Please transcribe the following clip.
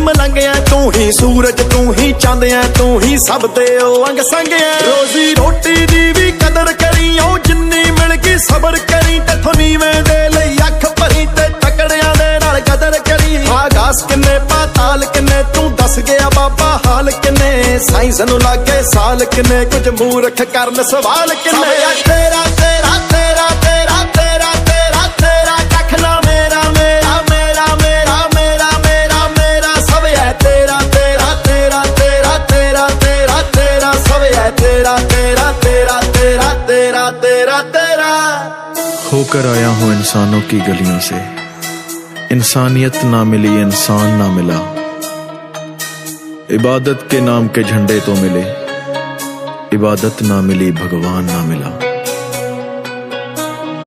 ਮਲੰਗਿਆ ਤੂੰ ਹੀ ਸੂਰਜ ਤੂੰ ਹੀ ਚਾਂਦਿਆ ਤੂੰ ਹੀ ਸਭ ਤੇ ਉਹ ਅੰਗ ਸੰਗਿਆ। ਰੋਜ਼ੀ ਰੋਟੀ ਦੀ ਵੀ ਕਦਰ ਕਰੀ ਉਹ ਜਿੰਨੀ ਮਿਲ ਗਈ ਸਬਰ ਕਰੀ ਤੇਥੋਂ ਨੀਵੇਂ ਦੇ ਲਈ ਅੱਖ ਭਰੀ ਤੇ ਤਕੜਿਆਂ ਦੇ ਨਾਲ ਕਦਰ ਕਰੀ। ਆਗਾਸ ਕਿੰਨੇ ਪਾਤਾਲ ਕਿੰਨੇ ਤੂੰ ਦੱਸ ਗਿਆ ਬਾਬਾ ਹਾਲ ਕਿੰਨੇ ਸਾਇੰਸ ਨੂੰ ਲਾਗੇ ਸਾਲ ਕਿੰਨੇ ਕੁਝ ਮੂਰਖ ਕਰਨ ਸਵਾਲ ਕਿੰਨੇ। ਤੇਰਾ ਤੇਰਾ ਤੇਰਾ ਤੇਰਾ ਤੇਰਾ ਤੇਰਾ ਤੇਰਾ ਕੱਖ ਨਾ ਮੇਰਾ ਮੇਰਾ ਮੇਰਾ ਮੇਰਾ ਮੇਰਾ ਮੇਰਾ ਮੇਰਾ ਸਭ ਹੈ ਤੇਰਾ ਤੇਰਾ ਤੇਰਾ ਤੇਰਾ ਤੇਰਾ ਤੇਰਾ ਤੇਰਾ ਸਭ ਹੈ ਤੇਰਾ ਤੇਰਾ ਤੇਰਾ ਤੇਰਾ ਤੇरा तेरा तेरा। होकर आया हूँ इंसानों की गलियों से, इंसानियत ना मिली इंसान ना मिला। इबादत के नाम के झंडे तो मिले, इबादत ना मिली भगवान ना मिला।